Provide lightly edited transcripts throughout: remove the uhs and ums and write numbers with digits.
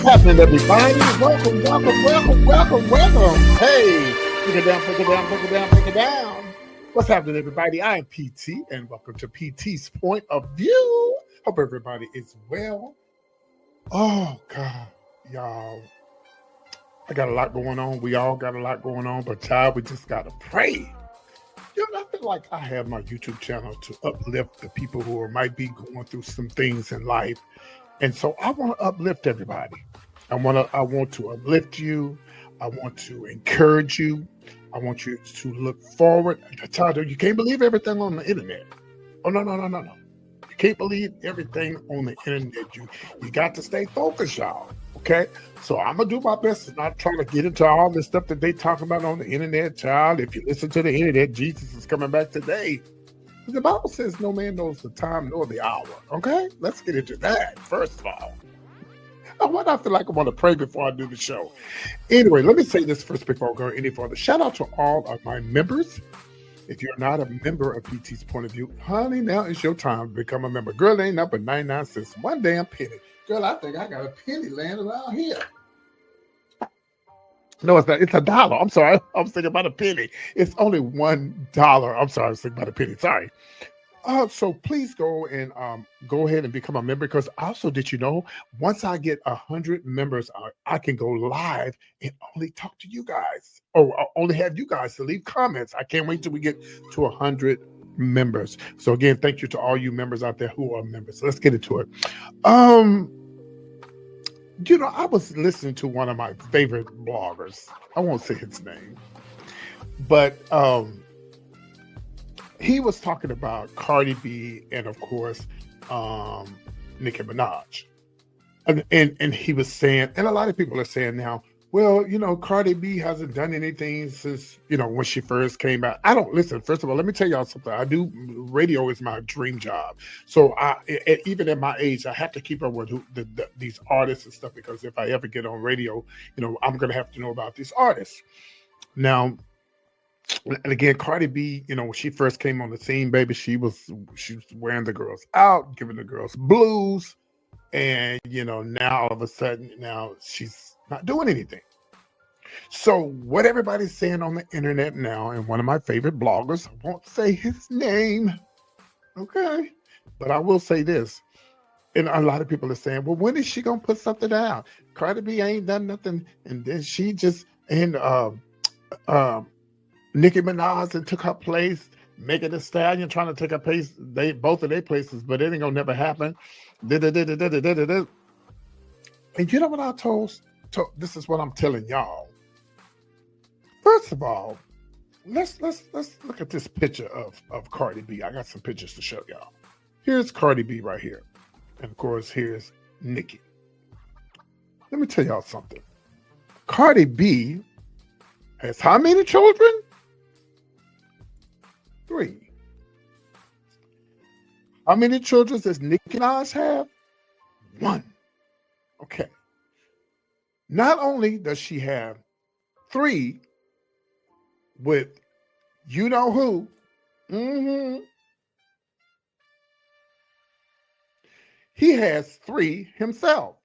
happening, everybody? Welcome. Hey, break it down. What's happening, everybody? I am PT, and welcome to PT's Point of View. Hope everybody is well. Oh, God, y'all. I got a lot going on. We all got a lot going on, but child, we just got to pray. I feel like I have my YouTube channel to uplift the people who might be going through some things in life. And so I want to uplift everybody. I want to uplift you. I want to encourage you. I want you to look forward. Child, you can't believe everything on the internet. Oh no. You can't believe everything on the internet. You got to stay focused, y'all. Okay? So I'm gonna do my best to not try to get into all this stuff that they talk about on the internet, child. If you listen to the internet, Jesus is coming back today. The Bible says no man knows the time nor the hour. Okay? Let's get into that first of all. Why do I feel like I want to pray before I do the show? Anyway, let me say this first before I go any further. Shout out to all of my members. If you're not a member of PT's Point of View, honey, now it's your time to become a member. Girl, ain't up but 99 cents. One damn penny. Girl, I think I got a penny laying around here. No, it's not. It's $1. I'm sorry. I was thinking about a penny. It's only $1. I'm sorry. I was thinking about a penny. Sorry. So please go ahead and become a member, because also, did you know, once I get 100 members, I can go live and only talk to you guys, or only have you guys to leave comments. I can't wait till we get to 100 members. So again, thank you to all you members out there who are members. Let's get into it. I was listening to one of my favorite bloggers. I won't say his name, but he was talking about Cardi B and, of course, Nicki Minaj. And he was saying, and a lot of people are saying now, well, Cardi B hasn't done anything since, when she first came out. I don't listen. First of all, let me tell y'all something. Radio is my dream job. So even at my age, I have to keep up with these artists and stuff, because if I ever get on radio, I'm going to have to know about these artists. Now, and again, Cardi B, when she first came on the scene, baby, she was wearing the girls out, giving the girls blues. And, now all of a sudden, now she's not doing anything. So what everybody's saying on the internet now, and one of my favorite bloggers, I won't say his name, okay, but I will say this. And a lot of people are saying, well, when is she going to put something out? Cardi B ain't done nothing. And then she just, and Nicki Minaj and took her place. Megan Thee Stallion trying to take her place, both of their places, but it ain't gonna never happen. And you know what I told? This is what I'm telling y'all. First of all, let's look at this picture of Cardi B. I got some pictures to show y'all. Here's Cardi B right here, and of course here's Nicki. Let me tell y'all something. Cardi B has how many children? 3. How many children does Nicki Minaj have? 1. Okay. Not only does she have 3 with you know who, he has 3 himself.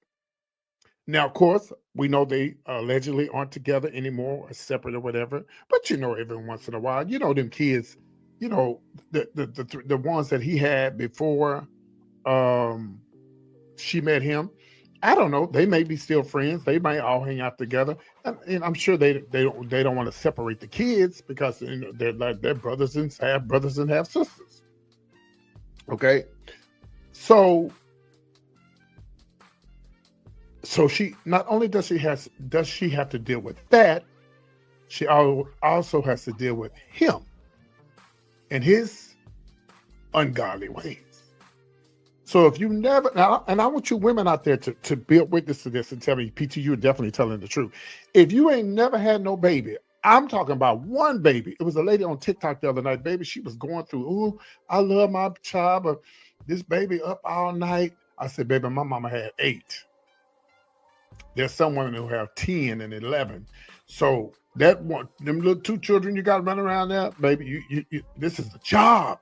Now, of course, we know they allegedly aren't together anymore, or separate or whatever. But every once in a while, them kids, the ones that he had before she met him. I don't know. They may be still friends. They might all hang out together, and I'm sure they don't want to separate the kids, because they're like they're brothers and half sisters. Okay, so she not only does she have to deal with that, she also has to deal with him and his ungodly ways. So if you never, now, and I want you women out there to be a witness to this and tell me, PT, you're definitely telling the truth. If you ain't never had no baby, I'm talking about one baby. It was a lady on TikTok the other night, baby. She was going through, ooh, I love my child, but this baby up all night. I said, baby, my mama had 8. There's some women who have 10 and 11. So that one, them little 2 children you got running around there, baby, you this is a job.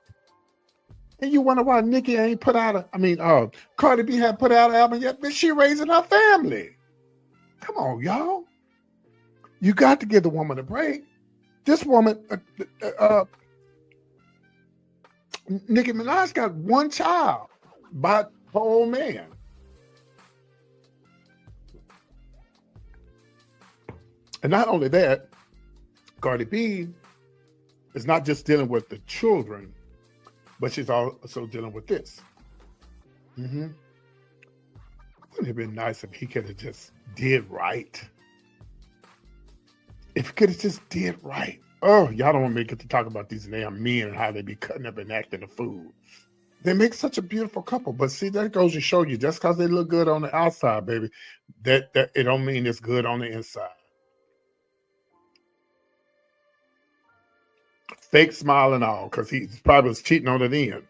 And you wonder why Nicki ain't put out Cardi B had put out an album yet, but she raising her family. Come on, y'all. You got to give the woman a break. This woman, Nicki Minaj, got one child by her old man. And not only that, Cardi B is not just dealing with the children, but she's also dealing with this. Mm-hmm. Wouldn't it have been nice if he could have just did right? If he could have just did right. Oh, y'all don't want me to get to talk about these damn men and how they be cutting up and acting the food. They make such a beautiful couple, but see, that goes to show you, just because they look good on the outside, baby, that it don't mean it's good on the inside. Fake smile and all, because he probably was cheating on it in,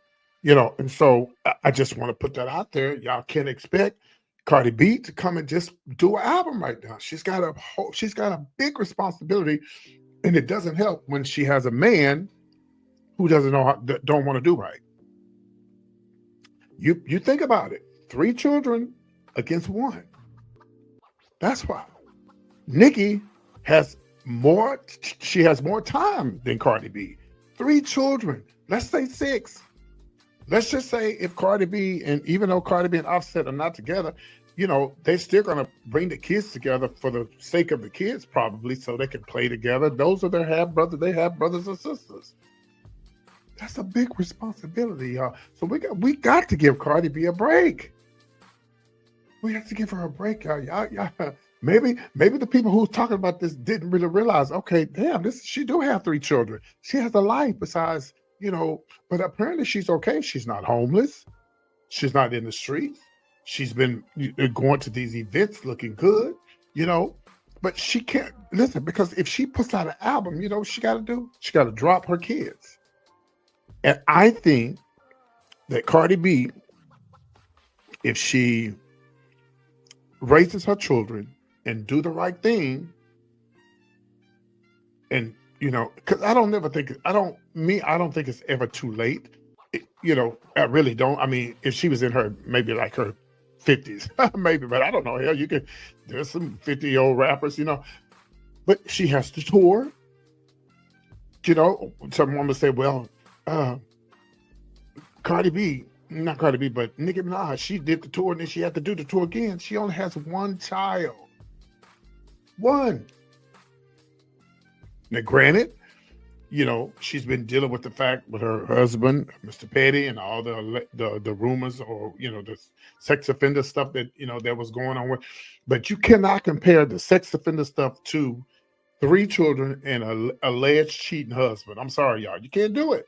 And so I just want to put that out there. Y'all can't expect Cardi B to come and just do an album right now. She's got a big responsibility, and it doesn't help when she has a man who doesn't know don't want to do right. You think about it. 3 children against 1. That's why Nicki has more. She has more time than Cardi B. 3 children. Let's say 6. Let's just say if Cardi B, and even though Cardi B and Offset are not together, they're still going to bring the kids together for the sake of the kids, probably, so they can play together. Those are their half brothers. They have brothers and sisters. That's a big responsibility, y'all. So we got to give Cardi B a break. We have to give her a break, y'all. Maybe the people who was talking about this didn't really realize, okay, damn, she do have 3 children. She has a life besides, but apparently she's okay. She's not homeless. She's not in the streets. She's been going to these events looking good, but she can't listen, because if she puts out an album, she got to drop her kids. And I think that Cardi B, if she raises her children and do the right thing, and because I don't think it's ever too late. I really don't. I mean, if she was in her maybe like her 50s, maybe, but I don't know. Hell, there's some 50-year-old rappers, but she has to tour. Someone would say, well, Cardi B, not Cardi B, but Nicki Minaj, she did the tour and then she had to do the tour again. She only has 1 child. 1. Now, granted, she's been dealing with the fact with her husband, Mr. Petty, and all the rumors, or the sex offender stuff that that was going on with. But you cannot compare the sex offender stuff to 3 children and a alleged cheating husband. I'm sorry, y'all, you can't do it.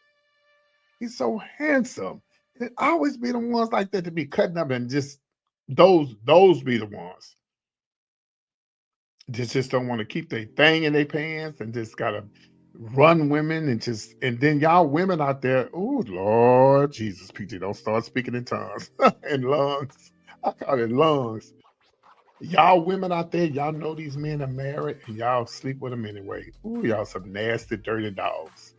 He's so handsome. It always be the ones like that to be cutting up, and just those be the ones. Just don't want to keep their thing in their pants and just gotta run women, and then y'all women out there, oh Lord Jesus, PG, don't start speaking in tongues and lungs. I call it lungs. Y'all women out there, y'all know these men are married and y'all sleep with them anyway. Ooh, y'all some nasty, dirty dogs.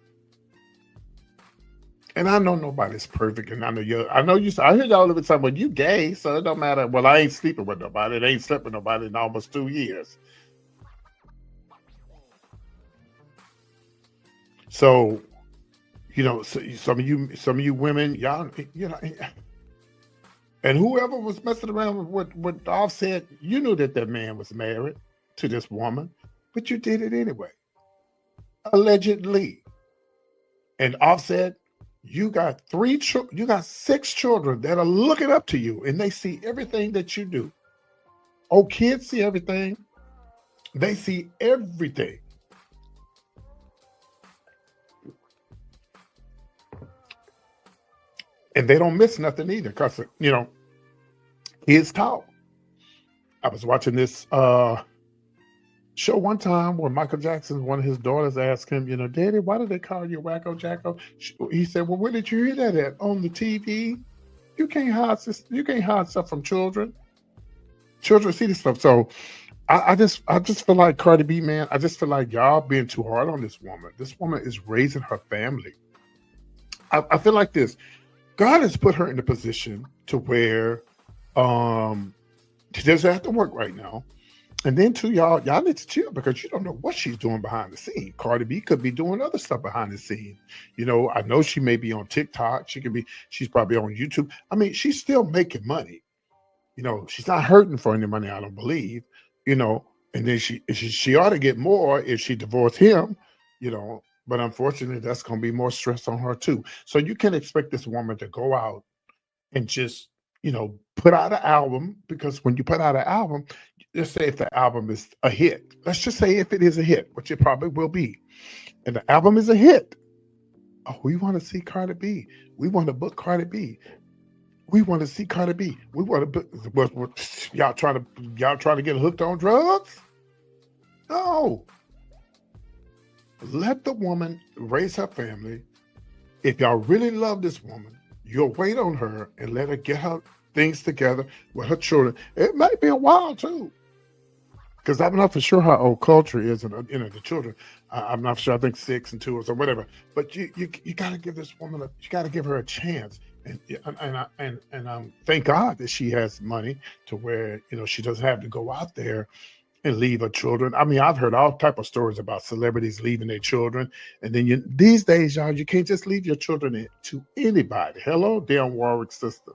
And I know nobody's perfect, and I hear y'all live in time, well, you gay, so it don't matter. Well, I ain't sleeping with nobody. It ain't slept with nobody in almost 2 years. So, some of you women, y'all, and whoever was messing around with Offset, you knew that man was married to this woman, but you did it anyway, allegedly. And Offset, you got 6 children that are looking up to you, and they see everything that you do. Oh, kids see everything. They see everything. And they don't miss nothing either, because, kids talk. I was watching this show one time where Michael Jackson, one of his daughters, asked him, Daddy, why do they call you Wacko Jacko? He said, well, where did you hear that at? On the TV? You can't hide stuff from children. Children see this stuff. So I just feel like, Cardi B, man, I just feel like y'all being too hard on this woman. This woman is raising her family. I feel like this. God has put her in a position to where she doesn't have to work right now. And then too, y'all need to chill because you don't know what she's doing behind the scene. Cardi B could be doing other stuff behind the scene. I know she may be on TikTok. She's probably on YouTube. I mean, she's still making money. She's not hurting for any money, I don't believe. You know, and then she ought to get more if she divorced him, but unfortunately that's gonna be more stress on her too. So you can expect this woman to go out and just put out an album, because when you put out an album, let's say if the album is a hit, let's just say if it is a hit, which it probably will be, and the album is a hit. Oh, we want to see Cardi B. We want to book Cardi B. We want to see Cardi B. We want to book. Y'all trying to get hooked on drugs? No. Let the woman raise her family. If y'all really love this woman, you'll wait on her and let her get her things together with her children. It might be a while too, because I'm not for sure how old culture is, and the children. I'm not sure. I think 6 and 2 or so, whatever. But you got to give this woman you got to give her a chance. And thank God that she has money to where she doesn't have to go out there and leave her children. I mean, I've heard all type of stories about celebrities leaving their children, and then these days, y'all, you can't just leave your children to anybody. Hello, damn Warwick sister.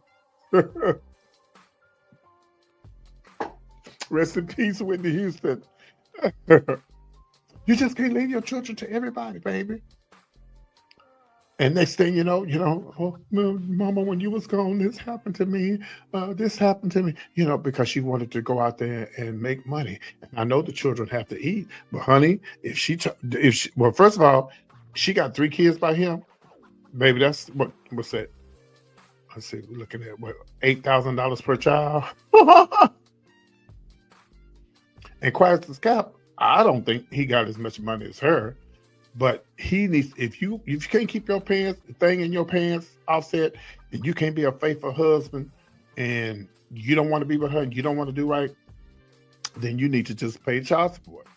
Rest in peace, Whitney Houston. You just can't leave your children to everybody, baby. And next thing oh, Mama, when you was gone, this happened to me. This happened to me. Because she wanted to go out there and make money. And I know the children have to eat, but honey, well, first of all, she got 3 kids by him. Baby, what's that? Let's see, we're looking at what, $8,000 per child. And quiet as cap, I don't think he got as much money as her. But he needs, if you can't keep your pants thing in your pants offset, and you can't be a faithful husband, and you don't want to be with her, and you don't want to do right, then you need to just pay child support.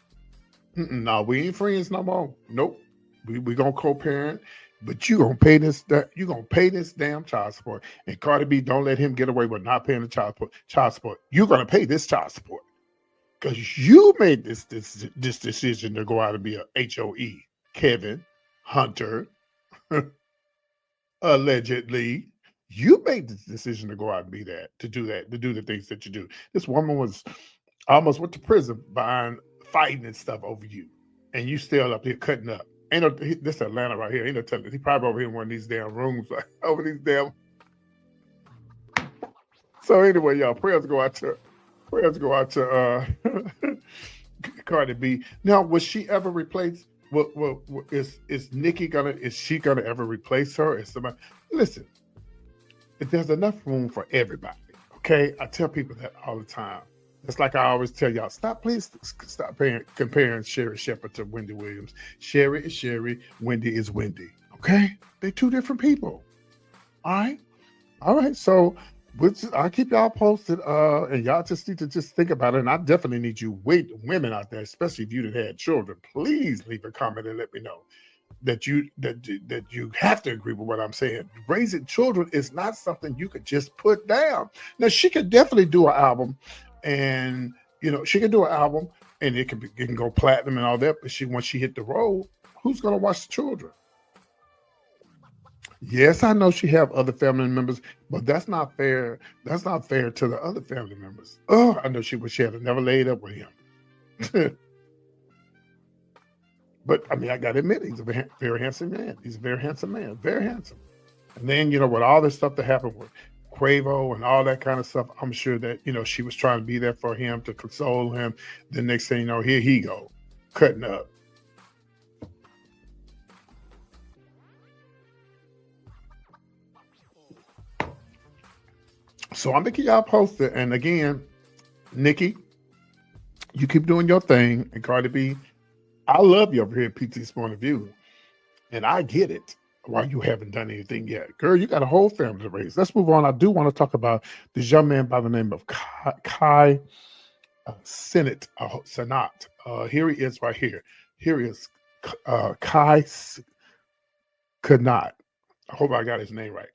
No, we ain't friends no more. Nope. We gonna co-parent, but you gonna pay this damn child support. And Cardi B, don't let him get away with not paying the child support. You're gonna pay this child support because you made this decision to go out and be a HOE. Kevin Hunter, allegedly, you made the decision to go out and be to do the things that you do. This woman was almost went to prison behind fighting and stuff over you, and you still up here cutting up. Ain't no, this Atlanta right here. Ain't no telling. He probably over here in one of these damn rooms, like, over these damn. So anyway, y'all, prayers go out to Cardi B. Now, was she ever replaced? Well, is Nicki is she gonna ever replace her? Is somebody? Listen, if there's enough room for everybody, okay? I tell people that all the time. It's like I always tell y'all, please stop comparing Sherry Shepherd to Wendy Williams. Sherry is Sherry, Wendy is Wendy. Okay? They're two different people. All right. So I'll keep y'all posted, and y'all just need to just think about it. And I definitely need you women out there, especially if you had children. Please leave a comment and let me know that you have to agree with what I'm saying. Raising children is not something you could just put down. Now she could definitely do an album, and she can do an album, and it can go platinum and all that. But once she hit the road, who's gonna watch the children? Yes, I know she have other family members, but that's not fair. That's not fair to the other family members. Oh, I know she had never laid up with him. But I mean, I got to admit, he's a very handsome man. He's a very handsome man, very handsome. And then with all this stuff that happened with Quavo and all that kind of stuff, I'm sure that she was trying to be there for him to console him. The next thing you know, here he go, cutting up. So I'm making y'all posted. And again, Nicki, you keep doing your thing. And Cardi B, I love you over here at PT's Point of View. And I get it. Why you haven't done anything yet. Girl, you got a whole family to raise. Let's move on. I do want to talk about this young man by the name of Kai Sanat. Here he is right here. Here he is, Kai Kanat. I hope I got his name right.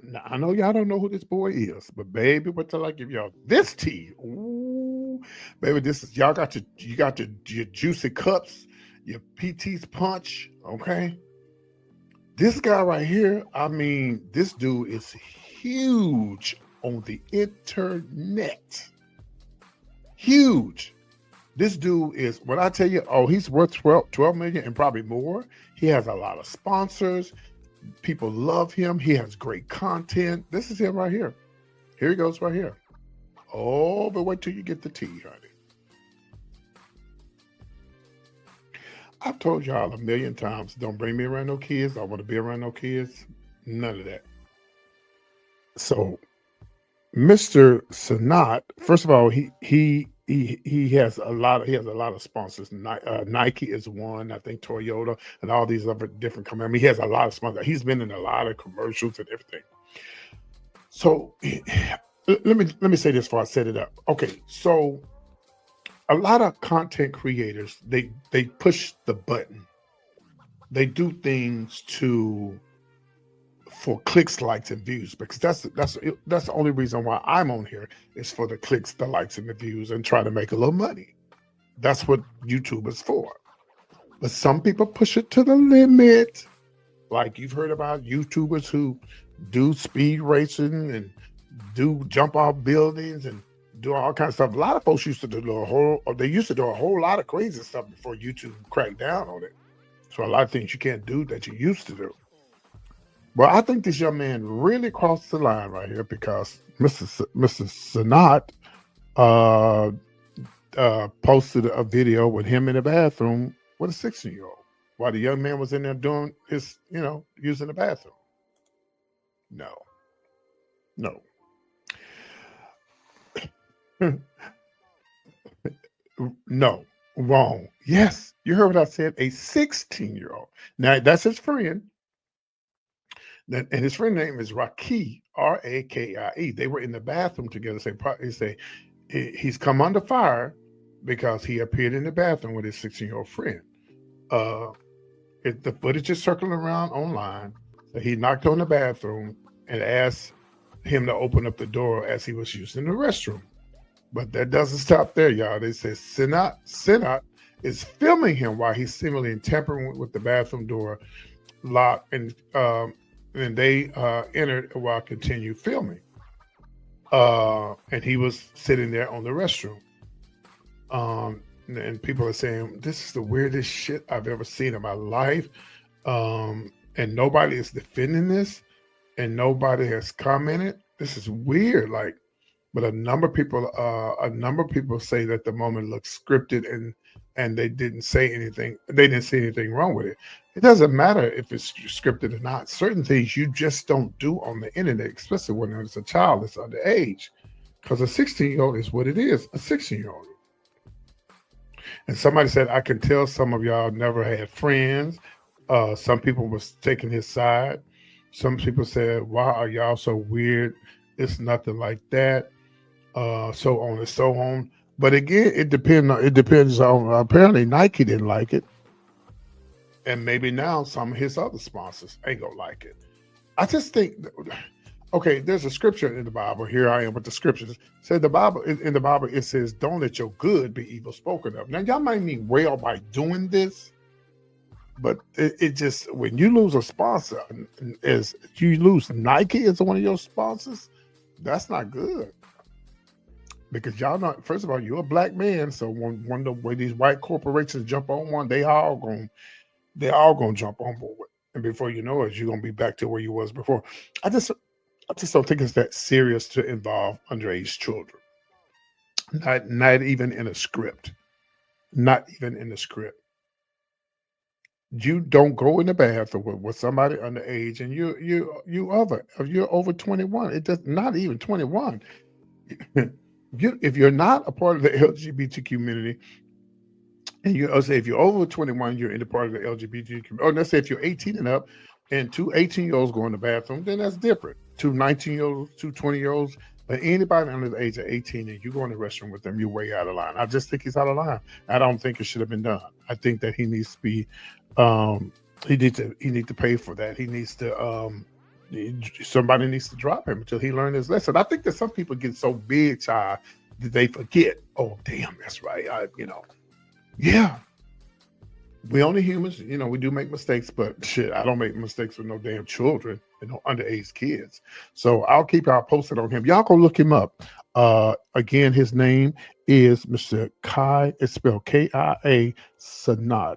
Now, I know y'all don't know who this boy is, but baby, what till I give y'all this tea? Ooh, Baby, this is y'all got your juicy cups, your PT's punch, okay? This guy right here, I mean, this dude is huge on the internet. Huge. This dude is, when I tell you, oh, he's worth 12 million and probably more. He has a lot of sponsors. People love him. He has great content. This is him right here. Here he goes right here. Oh, but wait till you get the tea, honey. I've told y'all a million times, don't bring me around no kids. I want to be around no kids. None of that. So, Mr. Sanat, first of all, he has a lot of sponsors. Nike is one, I think Toyota and all these other different companies. I mean, he has a lot of sponsors. He's been in a lot of commercials and everything. So let me say this before I set it up. Okay, so a lot of content creators, they push the button. They do things for clicks, likes, and views, because that's the only reason why I'm on here is for the clicks, the likes, and the views, and try to make a little money. That's what YouTube is for. But some people push it to the limit. Like you've heard about YouTubers who do speed racing and do jump off buildings and do all kinds of stuff. A lot of folks used to do they used to do a whole lot of crazy stuff before YouTube cracked down on it. So a lot of things you can't do that you used to do. Well, I think this young man really crossed the line right here because Mr. Sanat posted a video with him in the bathroom with a 16-year-old while the young man was in there doing his, using the bathroom. No. No, wrong. Yes, you heard what I said. A 16-year-old. Now that's his friend. And his friend name is Raki, Rakie. They were in the bathroom together. He's come under fire because he appeared in the bathroom with his 16-year-old friend. The footage is circling around online. So he knocked on the bathroom and asked him to open up the door as he was using the restroom. But that doesn't stop there, y'all. They say Sanat is filming him while he's seemingly tampering with the bathroom door lock, and they entered while continued filming. And he was sitting there on the restroom. And people are saying, this is the weirdest shit I've ever seen in my life. And nobody is defending this, and nobody has commented. This is weird. But a number of people say that the moment looks scripted, and they didn't say anything. They didn't see anything wrong with it. It doesn't matter if it's scripted or not. Certain things you just don't do on the internet, especially when it's a child that's underage, because a 16-year-old is what it is, a 16-year-old. And somebody said, I can tell some of y'all never had friends. Some people was taking his side. Some people said, why are y'all so weird? It's nothing like that. So on and so on. But again, it depends on, apparently Nike didn't like it. And maybe now some of his other sponsors ain't gonna like it. I just think, okay, there's a scripture in the Bible. Here I am with the scriptures. Said in the Bible, it says, don't let your good be evil spoken of. Now, y'all might mean well by doing this, but it just, when you lose a sponsor, as you lose Nike as one of your sponsors, that's not good. Because y'all not, first of all, you're a black man, so when the way these white corporations jump on one, they all gonna jump on board. And before you know it, you're gonna be back to where you was before. I just don't think it's that serious to involve underage children. Not even in a script. Not even in the script. You don't go in the bathroom with somebody underage, and you're over 21. It does not even 21. If you're not a part of the LGBT community, and let's say if you're over 21, you're in the part of the LGBT community. Or let's say if you're 18 and up, and two 18-year-olds go in the bathroom, then that's different. Two 19-year-olds, two 20-year-olds, but anybody under the age of 18 and you go in the restroom with them, you're way out of line. I just think he's out of line. I don't think it should have been done. I think that he needs to be, he needs to pay for that. He needs to, somebody needs to drop him until he learns his lesson. I think that some people get so big, child, Did they forget? Oh, damn, that's right. Yeah, we only humans, we do make mistakes, but shit, I don't make mistakes with no damn children and no underage kids. So I'll keep y'all posted on him. Y'all go look him up. Again, his name is Mr. Kai. It's spelled Kia Sanat.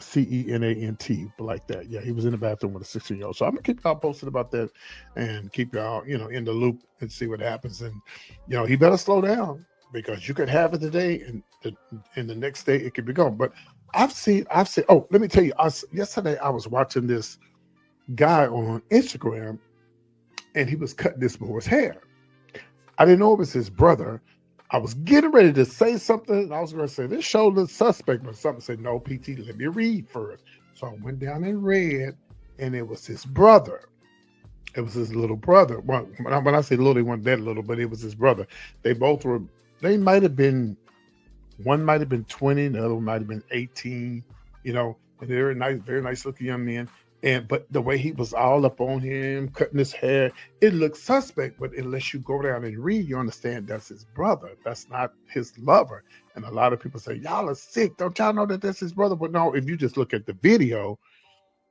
Cenant, like that. Yeah, he was in the bathroom with a 16-year-old. So I'm gonna keep y'all posted about that and keep y'all, in the loop and see what happens. And he better slow down because you could have it today and the next day it could be gone. But I've seen. Oh, let me tell you. Yesterday I was watching this guy on Instagram, and he was cutting this boy's hair. I didn't know it was his brother. I was getting ready to say something. I was going to say this show looks suspect, but something said no. PT, let me read first. So I went down and read, and it was his brother. It was his little brother. Well, when I say little, he wasn't that little, but it was his brother. They both were. They might have been. One might have been 20, the other one might have been 18, and they're very nice looking young men. But the way he was all up on him, cutting his hair, it looked suspect. But unless you go down and read, you understand that's his brother. That's not his lover. And a lot of people say, y'all are sick. Don't y'all know that that's his brother? But no, if you just look at the video,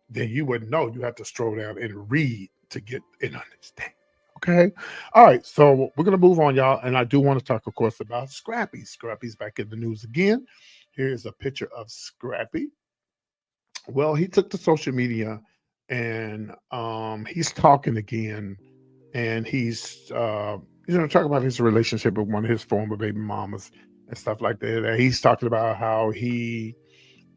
then you wouldn't know. You have to stroll down and read to get and understand. Okay. All right. So we're going to move on, y'all. And I do want to talk, of course, about Scrappy. Scrappy's back in the news again. Here's a picture of Scrappy. Well, he took to social media and he's talking again. And he's, talking about his relationship with one of his former baby mamas and stuff like that. And he's talking about how he's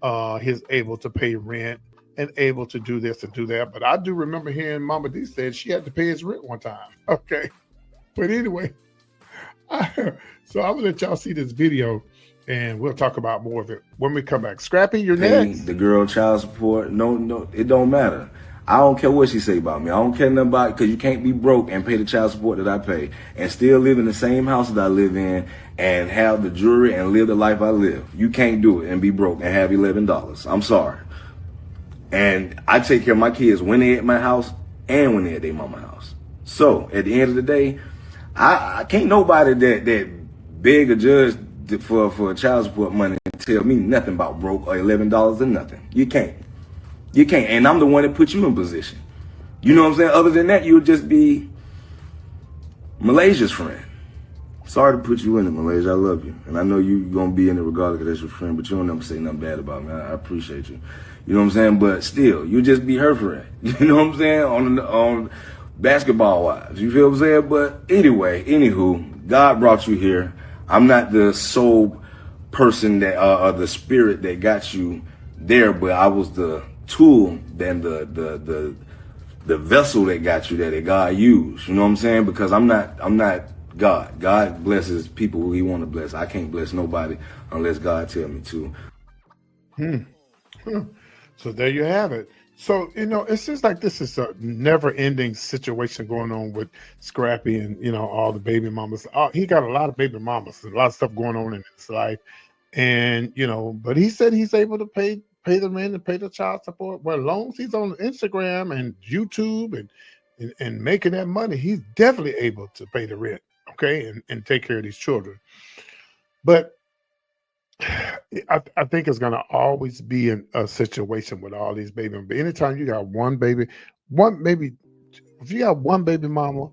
able to pay rent and able to do this and do that. But I do remember hearing Mama D said she had to pay his rent one time. Okay. But anyway, so I'm going to let y'all see this video and we'll talk about more of it when we come back. Scrappy, you're next. The girl child support. No, it don't matter. I don't care what she say about me. I don't care nothing about it because you can't be broke and pay the child support that I pay and still live in the same house that I live in and have the jewelry and live the life I live. You can't do it and be broke and have $11. I'm sorry. And I take care of my kids when they're at my house and when they're at their mama's house. So at the end of the day, I can't nobody that beg a judge for child support money and tell me nothing about broke or $11 or nothing. You can't. And I'm the one that put you in position. You know what I'm saying? Other than that, you'll just be Malaysia's friend. Sorry to put you in it, Malaysia. I love you. And I know you're going to be in it regardless because that's your friend, but you don't never say nothing bad about me. I appreciate you. You know what I'm saying? But still, you just be her friend. You know what I'm saying? On basketball wise. You feel what I'm saying? But anyway, anywho, God brought you here. I'm not the sole person that or the spirit that got you there, but I was the tool than the vessel that got you there that God used. You know what I'm saying? Because I'm not God. God blesses people who he want to bless. I can't bless nobody unless God tell me to. So there you have it. So, it seems like this is a never-ending situation going on with Scrappy and, all the baby mamas. He got a lot of baby mamas and a lot of stuff going on in his life. And, but he said he's able to pay the rent and pay the child support. Well, as long as he's on Instagram and YouTube and making that money, he's definitely able to pay the rent, okay, and take care of these children. But I think it's going to always be a situation with all these baby. But anytime you got one baby, if you got one baby mama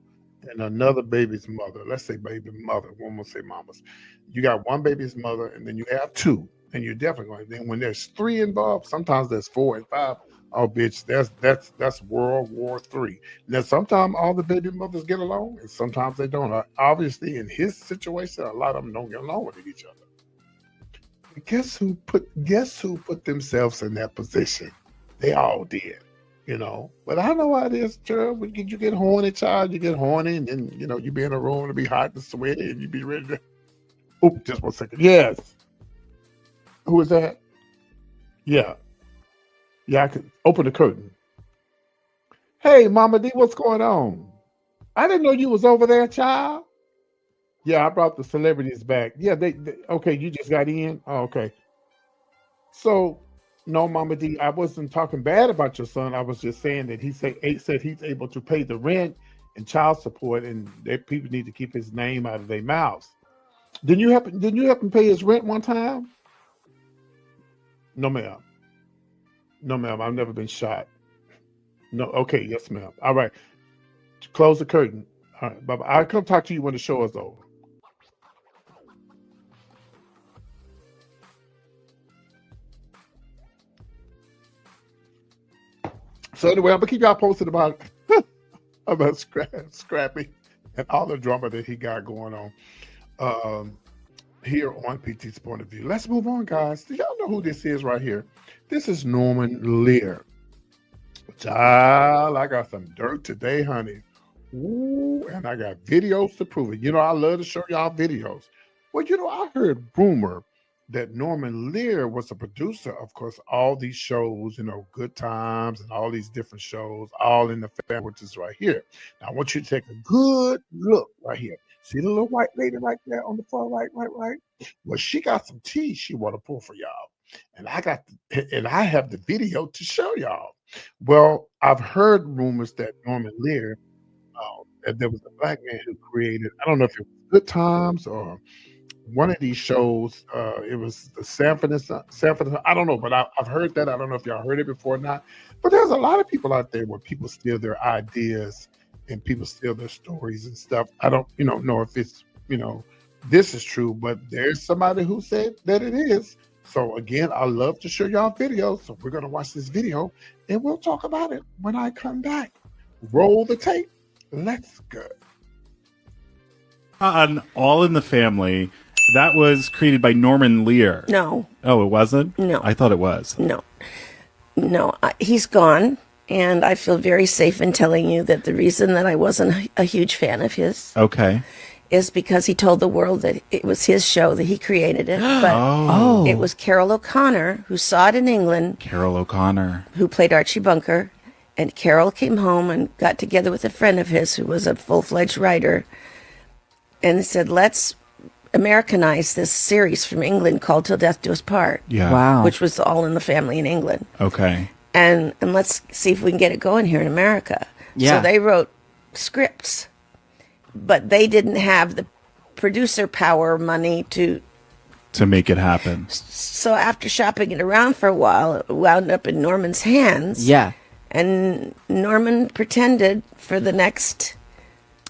and another baby's mother, let's say baby mother, one will say mamas, you got one baby's mother and then you have two, and you're definitely going. Then when there's three involved, sometimes there's 4 and 5. Oh, bitch, that's World War III. Now, sometimes all the baby mothers get along, and sometimes they don't. Obviously, in his situation, a lot of them don't get along with each other. Guess who put themselves in that position? They all did, But I know how it is, child. When you get horny, child, you get horny, and then you be in a room to be hot and sweaty, and you be ready to. Oh, just 1 second. Yes. Who is that? Yeah, I could open the curtain. Hey, Mama D, what's going on? I didn't know you was over there, child. Yeah, I brought the celebrities back. Yeah, they okay. You just got in. Oh, okay. So, no, Mama D, I wasn't talking bad about your son. I was just saying that he said he's able to pay the rent and child support, and that people need to keep his name out of their mouths. Didn't you help him pay his rent one time? No, ma'am. No, ma'am. I've never been shot. No. Okay. Yes, ma'am. All right. Close the curtain. All right. Bye. I'll come talk to you when the show is over. So anyway, I'm gonna keep y'all posted about Scrappy and all the drama that he got going on um, here on PT's Point of View. Let's move on, guys. Do y'all know who this is right here? This is Norman Lear. Child, I got some dirt today, honey. Ooh, and I got videos to prove it. You know, I love to show y'all videos. Well, you know, I heard rumor that Norman Lear was a producer, of course, all these shows, you know, Good Times and all these different shows, all in the family, which is right here. Now, I want you to take a good look right here. See the little white lady right there on the far right, right? Well, she got some tea she want to pour for y'all. And I have the video to show y'all. Well, I've heard rumors that Norman Lear, that there was a black man who created, I don't know if it was Good Times or one of these shows. It was the Sanford. I don't know, but I've heard that. I don't know if y'all heard it before or not. But there's a lot of people out there where people steal their ideas and people steal their stories and stuff. I don't, know if it's, this is true, but there's somebody who said that it is. So again, I love to show y'all videos. So we're gonna watch this video and we'll talk about it when I come back. Roll the tape. Let's go. On All in the Family, that was created by Norman Lear. No. Oh, it wasn't? No. I thought it was. No, he's gone, and I feel very safe in telling you that the reason that I wasn't a huge fan of his is because he told the world that it was his show, that he created it, but it was Carol O'Connor who saw it in England. Carol O'Connor. Who played Archie Bunker, and Carol came home and got together with a friend of his who was a full-fledged writer and said, let's Americanize this series from England called Till Death Do Us Part. Yeah. Wow. Which was All in the Family in England. Okay. And let's see if we can get it going here in America. Yeah. So they wrote scripts, but they didn't have the producer power money to make it happen. So after shopping it around for a while, it wound up in Norman's hands. Yeah. And Norman pretended for the next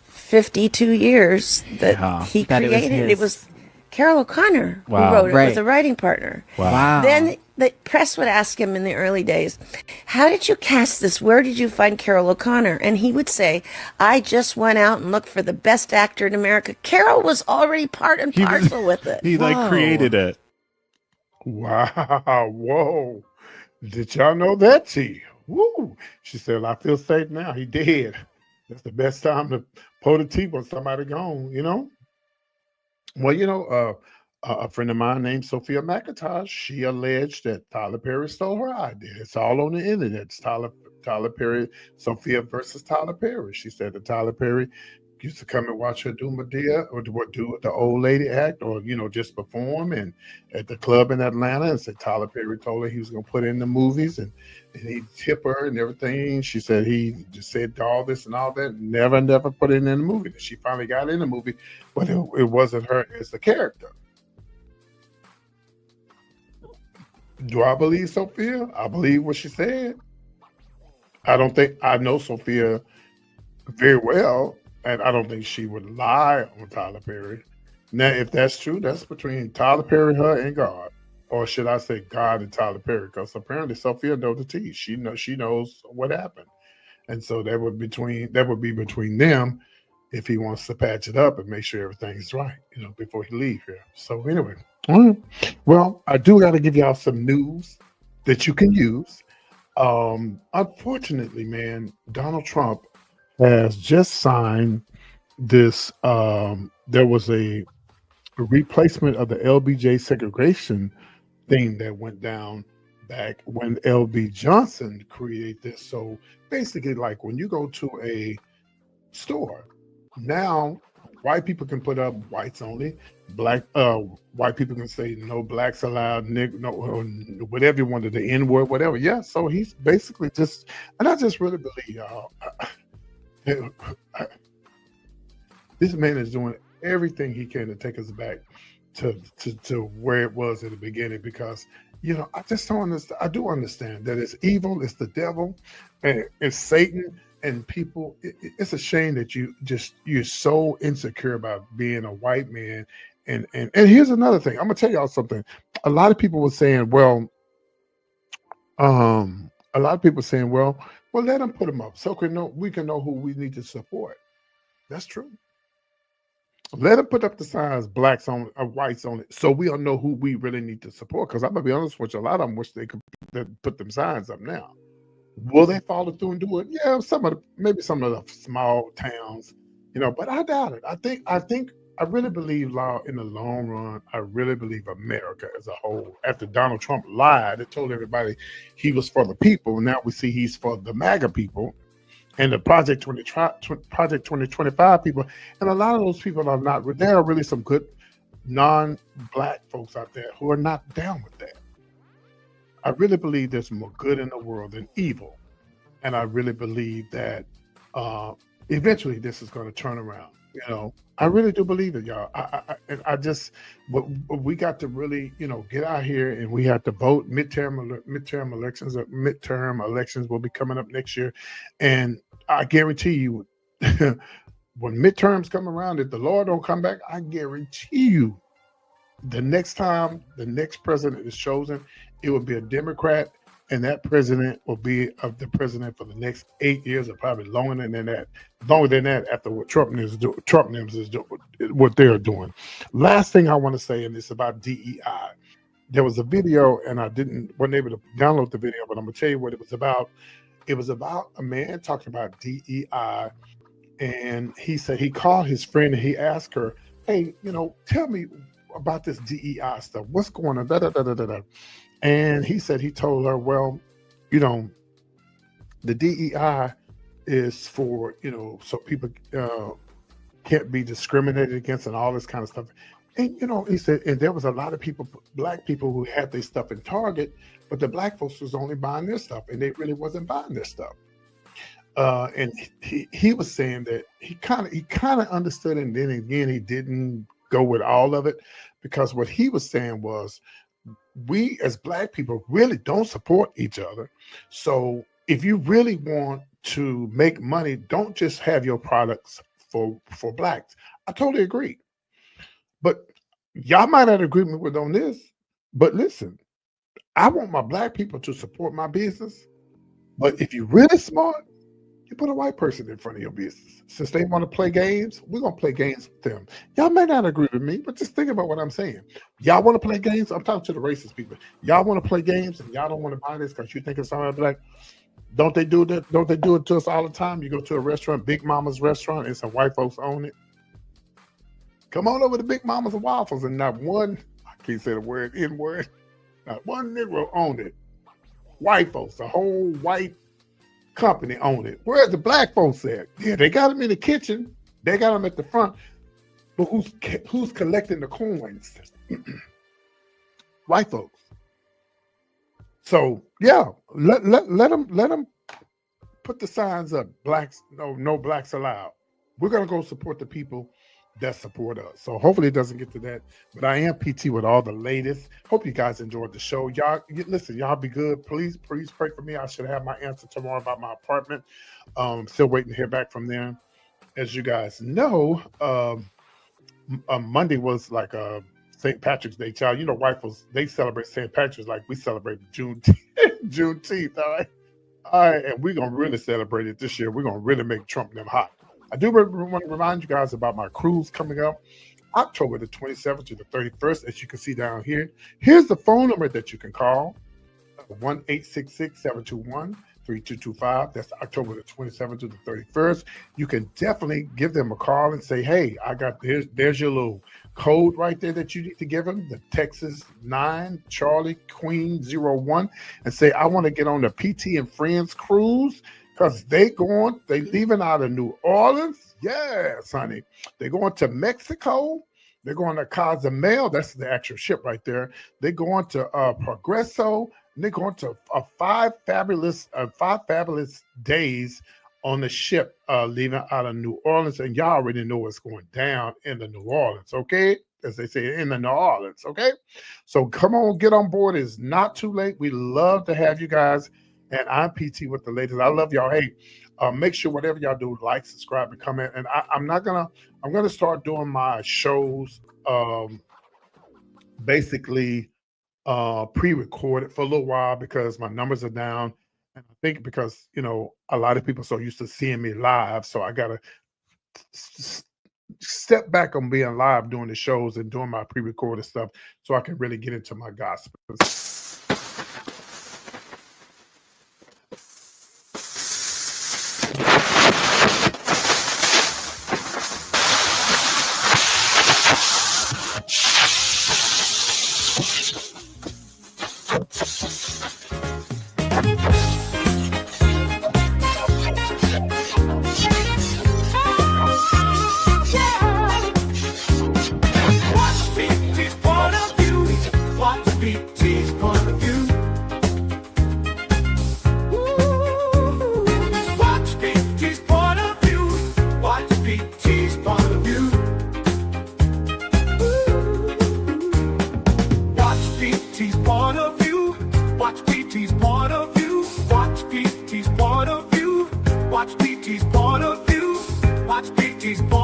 52 years that he that created. It was Carol O'Connor who Wow. wrote it Right. with a writing partner. Wow. Then the press would ask him in the early days, how did you cast this? Where did you find Carol O'Connor? And he would say, I just went out and looked for the best actor in America. Carol was already part and parcel with it. He created it. Wow. Whoa. Did y'all know that, T? Woo. She said, I feel safe now. He did. That's the best time to pull the teeth when somebody gone, Well, a friend of mine named Sophia McIntosh, she alleged that Tyler Perry stole her idea. It's all on the internet. It's Tyler Perry, Sophia versus Tyler Perry. She said that Tyler Perry used to come and watch her do Medea or do the old lady act or, just perform and at the club in Atlanta and said Tyler Perry told her he was going to put in the movies and he'd tip her and everything. She said he just said all this and all that, never put it in the movie. And she finally got in the movie, but it wasn't her as the character. Do I believe Sophia? I believe what she said. I know Sophia very well, and I don't think she would lie on Tyler Perry. Now, if that's true, that's between Tyler Perry, her, and God. Or should I say God and Tyler Perry? Because apparently Sophia knows the tea. She knows what happened. And so that would be between them if he wants to patch it up and make sure everything's right, before he leave here. So anyway, well, I do got to give y'all some news that you can use. Unfortunately, man, Donald Trump has just signed this. There was a replacement of the LBJ segregation thing that went down back when LB Johnson created this. So basically, like when you go to a store, now white people can put up whites only, white people can say no blacks allowed, no, or whatever you wanted, the N word, whatever. Yeah, so he's basically just, and I just really believe y'all, this man is doing everything he can to take us back to where it was at the beginning, because I just don't understand. I do understand that it's evil, it's the devil, and it's Satan, and people. It's a shame that you're so insecure about being a white man. And here's another thing. I'm gonna tell y'all something. A lot of people were saying, well, a lot of people saying, well, let them put them up so we can know who we need to support. That's true. Let them put up the signs, blacks on whites on it, so we'll know who we really need to support. Because I'm gonna be honest with you, a lot of them wish they could put them signs up now. Will they follow through and do it? Yeah, maybe some of the small towns, but I doubt it. I really believe, law, in the long run. I really believe America as a whole. After Donald Trump lied and told everybody he was for the people, now we see he's for the MAGA people and the Project 2025 people. And a lot of those people are not. There are really some good non-black folks out there who are not down with that. I really believe there's more good in the world than evil. And I really believe that eventually this is going to turn around. I really do believe it, y'all. I just, but we got to really, get out here, and we have to vote. Midterm elections will be coming up next year. And I guarantee you, when midterms come around, if the Lord don't come back, I guarantee you, the next time the next president is chosen, it will be a Democrat, and that president will be the president for the next 8 years, or probably longer than that. Longer than that, after what Trump is doing, what they're doing. Last thing I want to say, and it's about DEI. There was a video, and I wasn't able to download the video, but I'm gonna tell you what it was about. It was about a man talking about DEI, and he said he called his friend and he asked her, "Hey, tell me about this DEI stuff. What's going on?" Da, da, da, da, da, da. And he said he told her, well, the DEI is for, so people can't be discriminated against and all this kind of stuff. And, he said, and there was a lot of people, black people, who had their stuff in Target, but the black folks was only buying their stuff, and they really wasn't buying their stuff. And he was saying that he kind of understood, and then again, he didn't go with all of it, because what he was saying was, we as black people really don't support each other. So if you really want to make money, don't just have your products for blacks. I totally agree. But y'all might not agree with on this. But listen, I want my black people to support my business. But if you're really smart, you put a white person in front of your business. Since they want to play games, we're going to play games with them. Y'all may not agree with me, but just think about what I'm saying. Y'all want to play games? I'm talking to the racist people. Y'all want to play games and y'all don't want to buy this because you think it's all black? Don't they do that? Don't they do it to us all the time? You go to a restaurant, Big Mama's restaurant, and some white folks own it. Come on over to Big Mama's and Waffles, and not one, I can't say the word, N-word, not one Negro owned it. White folks, the whole white company own it. Where's the black folks at? Yeah, they got them in the kitchen. They got them at the front. But who's collecting the coins? White folks. So yeah, let them put the signs up. Blacks, no blacks allowed. We're gonna go support the people that support us. So hopefully it doesn't get to that. But I am PT with all the latest. Hope you guys enjoyed the show. Y'all listen, y'all be good. Please pray for me. I should have my answer tomorrow about my apartment. Still waiting to hear back from them. As you guys know, Monday was like a St. Patrick's Day, child. White folks, they celebrate St. Patrick's like we celebrate Juneteenth, all right? All right, and we're gonna really celebrate it this year. We're gonna really make Trump them hot. I do want to remind you guys about my cruise coming up October the 27th to the 31st, as you can see down here. Here's the phone number that you can call, 1-866-721-3225. That's October the 27th to the 31st. You can definitely give them a call and say, hey, there's your little code right there that you need to give them, the Texas 9 Charlie Queen 01, and say, I want to get on the PT and Friends cruise. Because they leaving out of New Orleans. Yes, honey. They're going to Mexico. They're going to Cozumel. That's the actual ship right there. They're going to Progreso. And they're going to five fabulous days on the ship leaving out of New Orleans, and y'all already know what's going down in the New Orleans, okay? As they say, in the New Orleans, okay? So come on, get on board. It's not too late. We love to have you guys, and I'm PT with the ladies. I love y'all. Hey, make sure whatever y'all do, like, subscribe, and comment. And I'm gonna start doing my shows basically pre-recorded for a little while because my numbers are down. And I think because, you know, a lot of people are so used to seeing me live, so I got to step back on being live doing the shows and doing my pre-recorded stuff so I can really get into my gospel. Watch PT's point of view. Watch PT's point